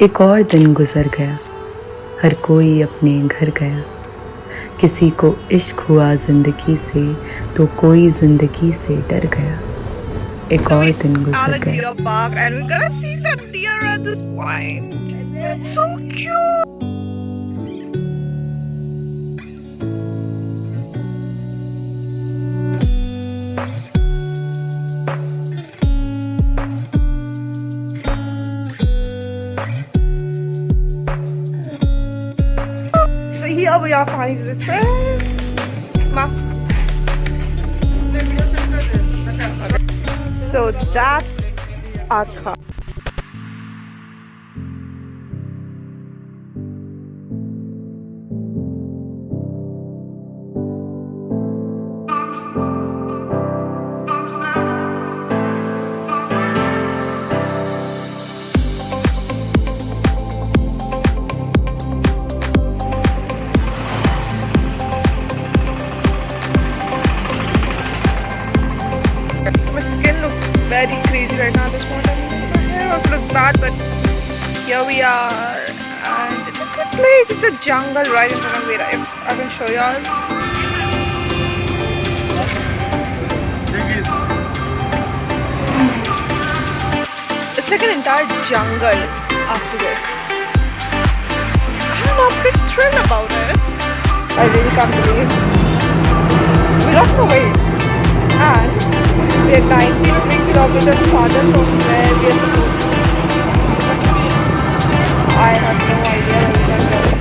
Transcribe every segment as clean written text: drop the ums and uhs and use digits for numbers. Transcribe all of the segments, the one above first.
एक और दिन गुजर गया, हर कोई अपने घर गया। किसी को इश्क हुआ जिंदगी से तो कोई जिंदगी से डर गया। एक और दिन गुजर गया। Here we are finding the train. So that's our car. Very crazy right now at this point. My hair also looks bad, but here we are, and it's a good place. It's a jungle right in front of me. If I can show y'all. It's like an entire jungle after this. I'm a bit thrilled about it. I really can't believe we lost the way. And we are 93 kilometers farther from where we are supposed to be. I have no idea where we are going.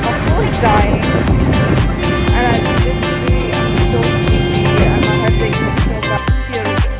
My phone is dying. And as you can see, I'm so sleepy and my head is so bad. Here it is.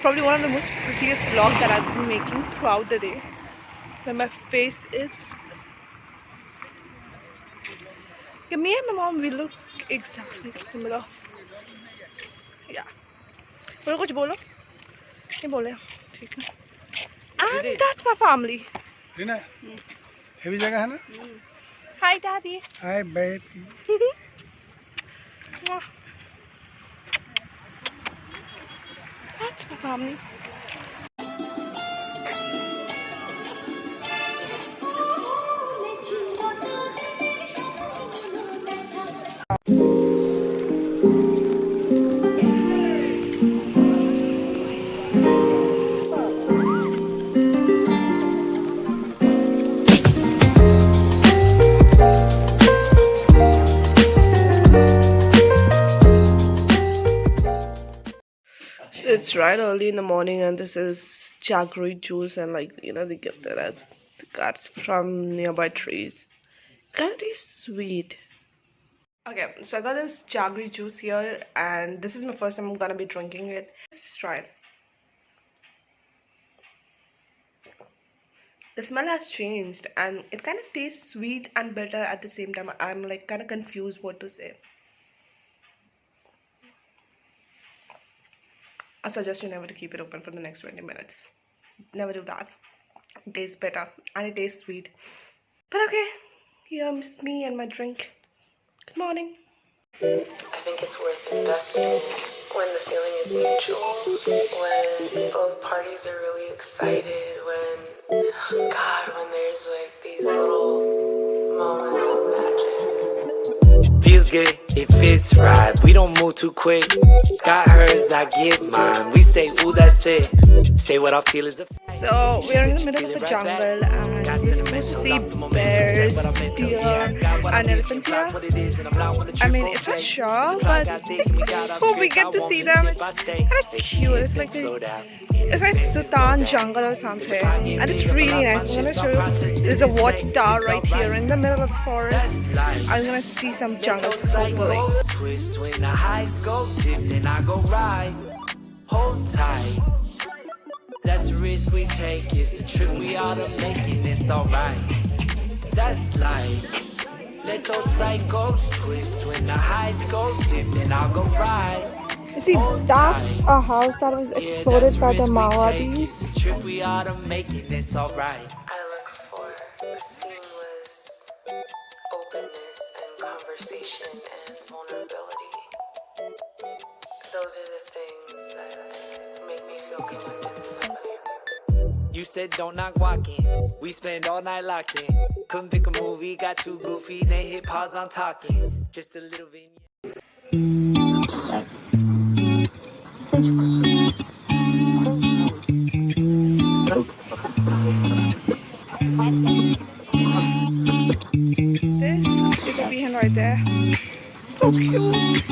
Probably one of the most prettiest vlogs that I've been making throughout the day, where my face is. Yeah, me and my mom, we look exactly similar. Yeah. बोलो कुछ बोलो नहीं बोले ठीक है. And that's my family. Reena, heavy जगह है ना? Hi daddy. Hi baby. That's my family. It's right early in the morning, and this is jaggery juice, and they give it as the cuts from nearby trees. Kind of tastes sweet. Okay, so I got this jaggery juice here, and this is my first time I'm gonna be drinking it. Let's try it. The smell has changed, and it kind of tastes sweet and bitter at the same time. I'm kind of confused what to say. I suggest you never to keep it open for the next 20 minutes. Never do that. It tastes bitter and it tastes sweet. But okay, here's me and my drink. Good morning. I think it's worth investing when the feeling is mutual, when both parties are really excited, when there's these little moments of magic. Feels good, it fits right. We don't move too quick. Got hers, I get mine. We say, ooh, that's it. Say what I feel is a fact. So we're in the middle of the jungle, and we're supposed to see bears, deer, and elephants here. I mean, it's not sure, but I just hope we get to see them. It's kind of cute. It's like Sutan jungle or something, and it's really nice. I'm gonna show you. There's a watchtower right here in the middle of the forest. I'm gonna see some jungle hopefully. Twist when the highs go dip, then I go ride. Hold tight. That's the risk we take. It's a trip we ought to make, and it's alright. That's life. Let those cycles twist when the highs go dip, then I'll go ride. You see, that's a house that was exploded by the Maoris. It's a trip we ought to make, and it's alright. I look for the seamless those are the things that make me feel connected to somebody. You said don't knock walking. We spend all night locked in. Couldn't pick a movie, got too goofy. Then hit pause on talking. Just a little vignette. This is a beacon right there. So cute.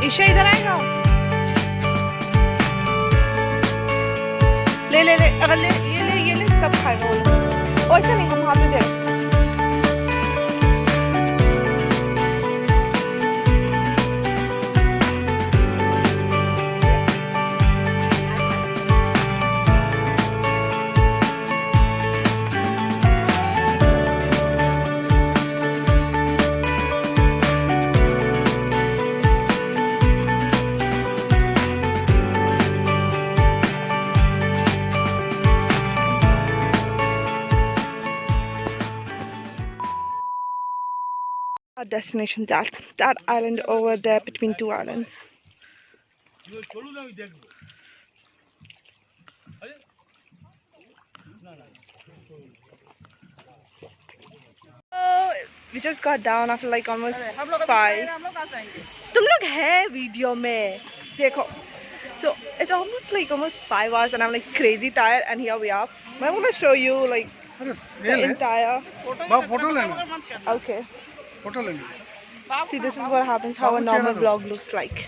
Isha इधर आएगा ले ले ले अगर ले ये ले तब खाएगा वो और ऐसा नहीं हम हाथ में दे our destination, that island over there between two islands. We just got down after like almost 5. तुम लोग है वीडियो में देखो. So it's almost 5 hours and I'm like crazy tired and here we are. I'm gonna show you like the entire. Photo लेना. Okay. Photo लेना. See, this is what happens how a normal vlog looks like.